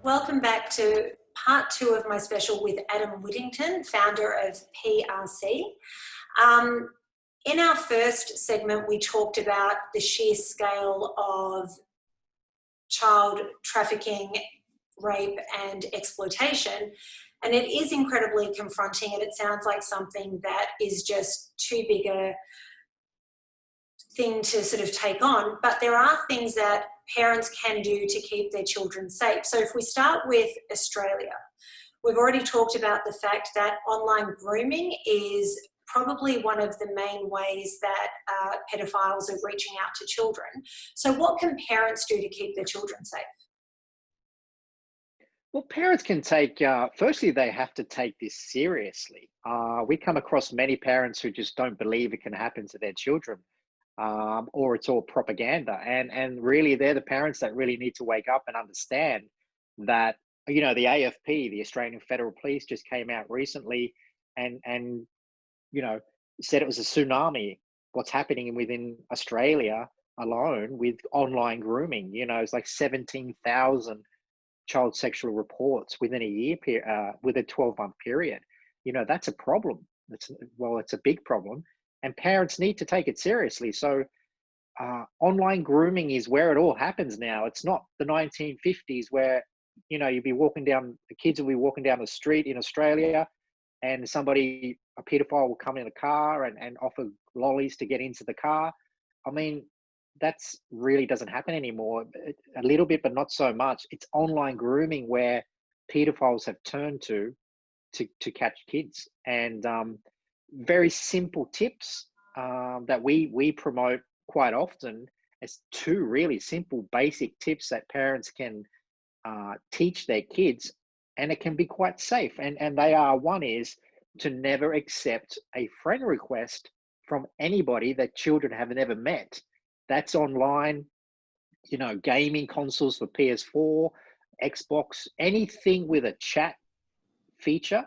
Welcome back to part 2 of my special with Adam Whittington, founder of PRC. In our first segment, we talked about the sheer scale of child trafficking, rape and exploitation. And it is incredibly confronting, and it sounds like something that is just too big a thing to sort of take on. But there are things that parents can do to keep their children safe. So if we start with Australia, we've already talked about the fact that online grooming is probably one of the main ways that pedophiles are reaching out to children. So what can parents do to keep their children safe? Well, parents can take, firstly, they have to take this seriously. We come across many parents who just don't believe it can happen to their children, or it's all propaganda. And really, they're the parents that really need to wake up and understand that, the AFP, the Australian Federal Police, just came out recently and said it was a tsunami, what's happening within Australia alone with online grooming. It's like 17,000 child sexual reports within a year, with a 12-month period. That's a problem. It's a big problem, and parents need to take it seriously. So online grooming is where it all happens now. It's not the 1950s where, the kids will be walking down the street in Australia and a pedophile will come in the car and offer lollies to get into the car. I mean, that's really doesn't happen anymore. A little bit, but not so much. It's online grooming where pedophiles have turned to catch kids. And very simple tips that we promote quite often as 2 really simple basic tips that parents can teach their kids, and it can be quite safe. And they are, one is to never accept a friend request from anybody that children have never met. That's online, gaming consoles for PS4, Xbox, anything with a chat feature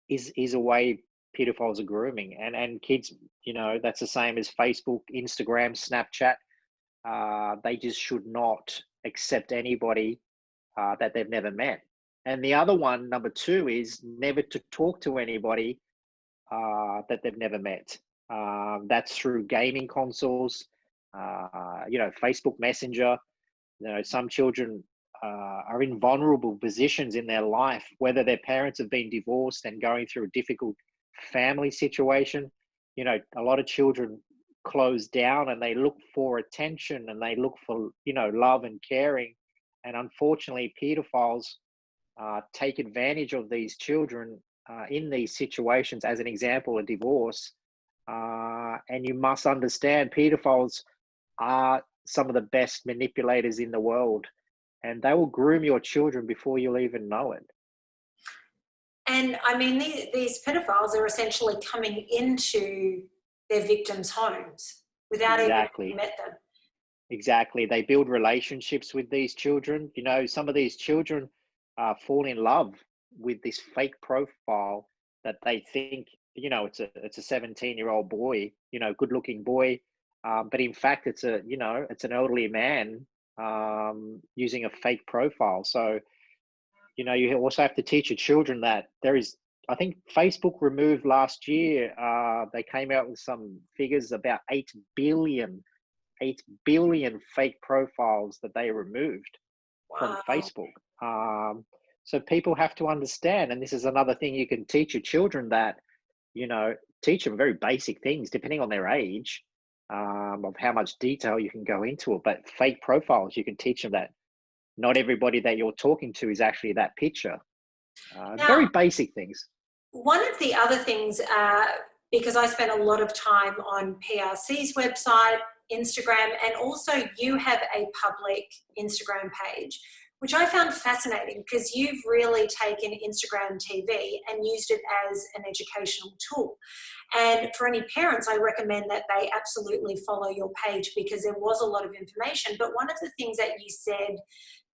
is a way pedophiles are grooming. And kids, that's the same as Facebook, Instagram, Snapchat. They just should not accept anybody that they've never met. And the other one, number 2, is never to talk to anybody that they've never met. That's through gaming consoles, Facebook Messenger. Some children are in vulnerable positions in their life, whether their parents have been divorced and going through a difficult family situation. A lot of children close down and they look for attention and they look for, love and caring. And unfortunately, pedophiles take advantage of these children in these situations. As an example, a divorce. And you must understand, pedophiles are some of the best manipulators in the world, and they will groom your children before you'll even know it. And I mean, these pedophiles are essentially coming into their victims' homes without even having met them. Exactly. They build relationships with these children. Some of these children fall in love with this fake profile that they think, it's a 17-year-old boy, good-looking boy, but in fact, it's an elderly man using a fake profile. So, you also have to teach your children that there is. I think Facebook removed last year. They came out with some figures about 8 billion fake profiles that they removed from Facebook. So people have to understand, and this is another thing you can teach your children, that, teach them very basic things depending on their age, of how much detail you can go into it. But fake profiles, you can teach them that not everybody that you're talking to is actually that picture. Very basic things. One of the other things, because I spent a lot of time on PRC's website, Instagram, and also you have a public Instagram page, which I found fascinating because you've really taken Instagram TV and used it as an educational tool. And for any parents, I recommend that they absolutely follow your page because there was a lot of information. But one of the things that you said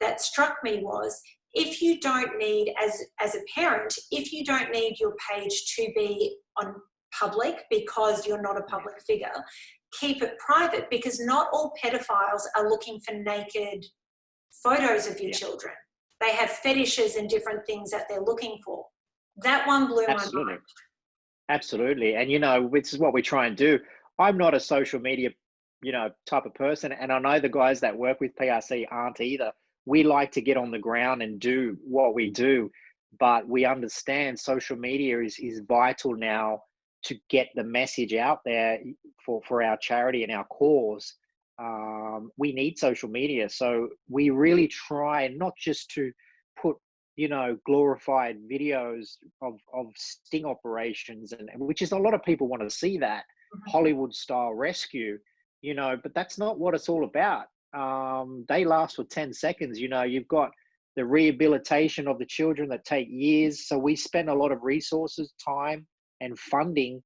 that struck me was, if you don't need, as a parent, if you don't need your page to be on public because you're not a public figure, keep it private, because not all pedophiles are looking for naked photos of your children. they have fetishes and different things that they're looking for. That one blew my Absolutely. mind. Absolutely. And, this is what we try and do. I'm not a social media, type of person. And I know the guys that work with PRC aren't either. We like to get on the ground and do what we do, but we understand social media is vital now to get the message out there for our charity and our cause. We need social media. So we really try not just to put glorified videos of sting operations, and which is a lot of people want to see that Hollywood style rescue, but that's not what it's all about. They last for 10 seconds. You've got the rehabilitation of the children that take years. So we spend a lot of resources, time, and funding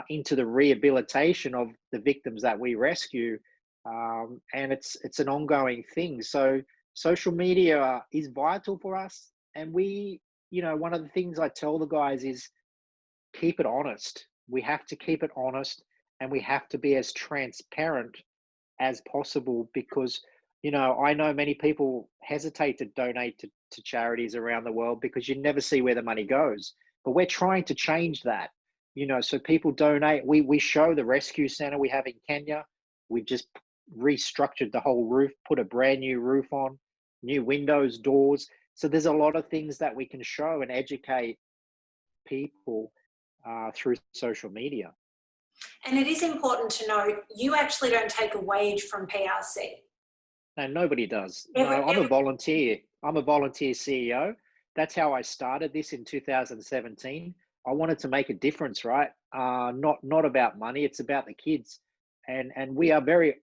into the rehabilitation of the victims that we rescue. And it's an ongoing thing. So social media is vital for us. And one of the things I tell the guys is keep it honest. We have to keep it honest, and we have to be as transparent as possible, because, I know many people hesitate to donate to charities around the world because you never see where the money goes. But we're trying to change that, so people donate. We show the rescue center we have in Kenya. We've just restructured the whole roof, put a brand new roof on, new windows, doors. So there's a lot of things that we can show and educate people through social media. And it is important to know you actually don't take a wage from PRC. No, nobody does. No, I'm a volunteer. I'm a volunteer CEO. That's how I started this in 2017. I wanted to make a difference, right? Not about money. It's about the kids, and we are very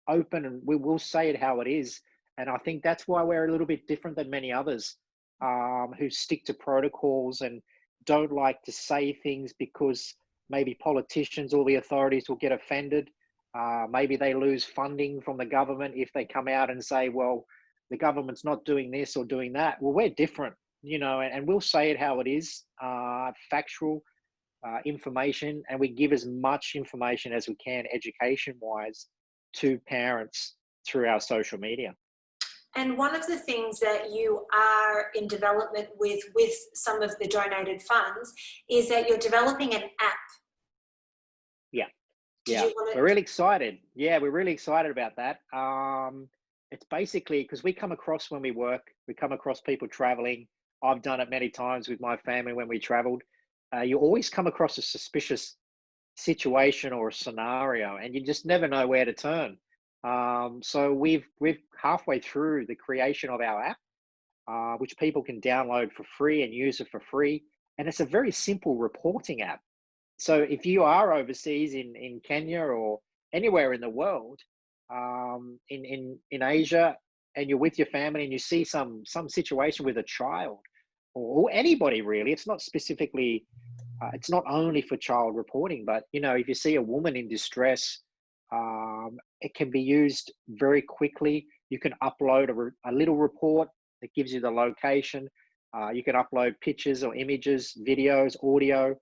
open, and we will say it how it is. And I think that's why we're a little bit different than many others who stick to protocols and don't like to say things because maybe politicians or the authorities will get offended. Maybe they lose funding from the government if they come out and say, well, the government's not doing this or doing that. Well, we're different, and we'll say it how it is, factual information, and we give as much information as we can education-wise to parents through our social media. And one of the things that you are in development with some of the donated funds is that you're developing an app. Yeah, we're really excited. Yeah, we're really excited about that. It's basically because we come across when we work, we come across people traveling. I've done it many times with my family when we traveled. You always come across a suspicious situation or a scenario, and you just never know where to turn. So we're halfway through the creation of our app, which people can download for free and use it for free. And it's a very simple reporting app. So if you are overseas in Kenya or anywhere in the world, in Asia, and you're with your family and you see some situation with a child or anybody really, it's not specifically, it's not only for child reporting, but if you see a woman in distress, it can be used very quickly. You can upload a little report that gives you the location. You can upload pictures or images, videos, audio,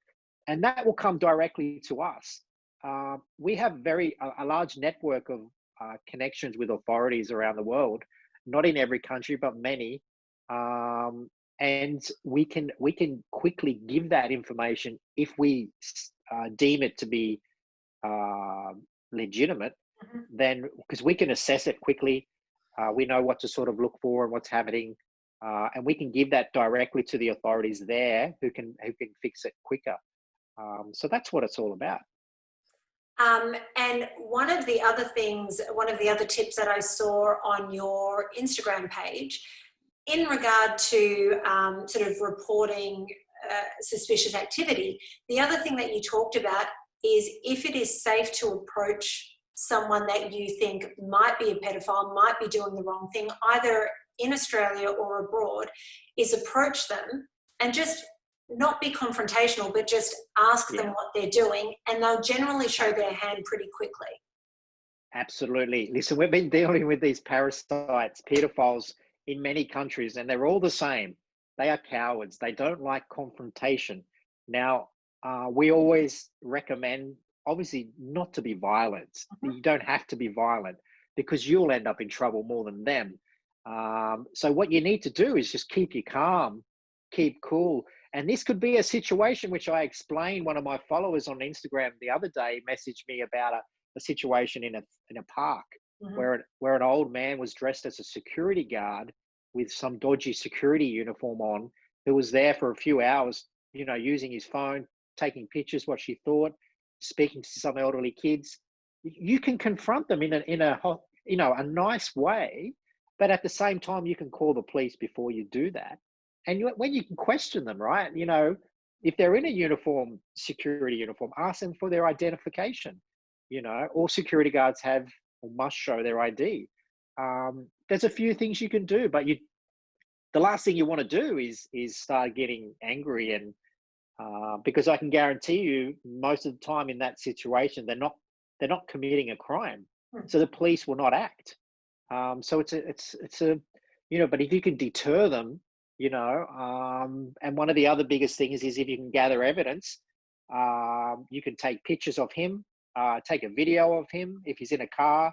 and that will come directly to us. We have a large network of connections with authorities around the world, not in every country, but many. And we can quickly give that information if we deem it to be legitimate. Then, because we can assess it quickly, we know what to sort of look for and what's happening, and we can give that directly to the authorities there who can fix it quicker. So that's what it's all about. And one of the other tips that I saw on your Instagram page in regard to sort of reporting suspicious activity, the other thing that you talked about is if it is safe to approach someone that you think might be a pedophile, might be doing the wrong thing, either in Australia or abroad, is approach them and just not be confrontational, but just ask them what they're doing, and they'll generally show their hand pretty quickly. Absolutely. Listen, we've been dealing with these parasites, pedophiles in many countries, and they're all the same. They are cowards. They don't like confrontation. Now, we always recommend, obviously, not to be violent. You don't have to be violent because you'll end up in trouble more than them. So what you need to do is just keep you calm, keep cool. And this could be a situation which I explained. One of my followers on Instagram the other day messaged me about a situation in a park Mhm. where an old man was dressed as a security guard with some dodgy security uniform on, who was there for a few hours, using his phone, taking pictures, what she thought, speaking to some elderly kids. You can confront them a nice way, but at the same time, you can call the police before you do that. And when you can question them, right? If they're in a uniform, security uniform, ask them for their identification. All security guards have or must show their ID. There's a few things you can do, but the last thing you want to do is start getting angry, and because I can guarantee you, most of the time in that situation, they're not committing a crime, Hmm. so the police will not act. So it's a but if you can deter them, and one of the other biggest things is if you can gather evidence, you can take pictures of him, take a video of him if he's in a car,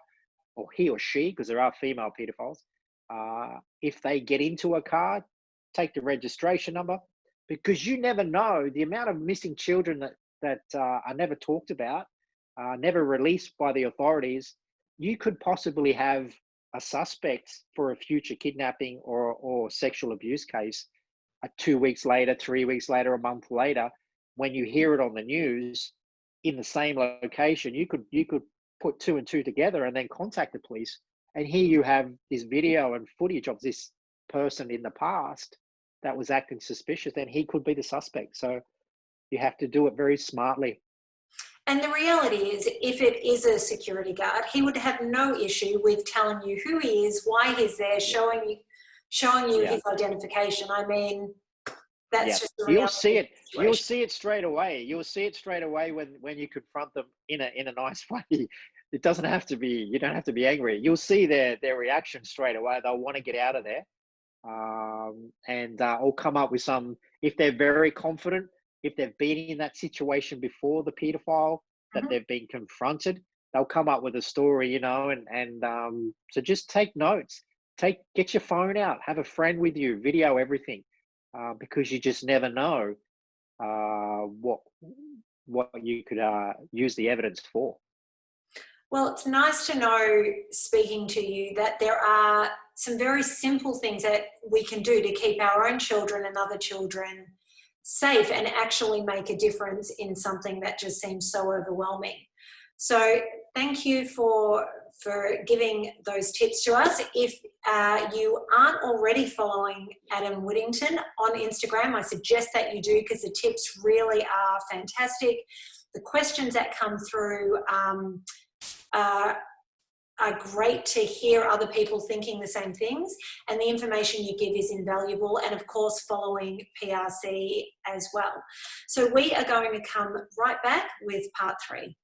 or he or she, because there are female pedophiles. If they get into a car, take the registration number, because you never know the amount of missing children that are never talked about, never released by the authorities. You could possibly have a suspect for a future kidnapping or sexual abuse case 2 weeks later, 3 weeks later, a month later. When you hear it on the news in the same location, you could put two and two together and then contact the police. And here you have this video and footage of this person in the past that was acting suspicious, and he could be the suspect. So you have to do it very smartly. And the reality is, if it is a security guard, he would have no issue with telling you who he is, why he's there, Yeah. showing you Yeah. his identification. I mean, that's Yeah, just the you'll reality see of it. the You'll situation. see it straight away. You'll see it straight away when you confront them in a nice way. It doesn't have to be. You don't have to be angry. You'll see their reaction straight away. They'll want to get out of there, or come up with some. If they're very confident, if they've been in that situation before, the paedophile, that Mhm. they've been confronted, they'll come up with a story, so just take notes. Get your phone out. Have a friend with you. Video everything. Because you just never know what you could use the evidence for. Well, it's nice to know, speaking to you, that there are some very simple things that we can do to keep our own children and other children safe and actually make a difference in something that just seems so overwhelming. So thank you for giving those tips to us. If you aren't already following Adam Whittington on Instagram, I suggest that you do, because the tips really are fantastic. The questions that come through are great to hear other people thinking the same things, and the information you give is invaluable, and of course following PRC as well. So we are going to come right back with part 3.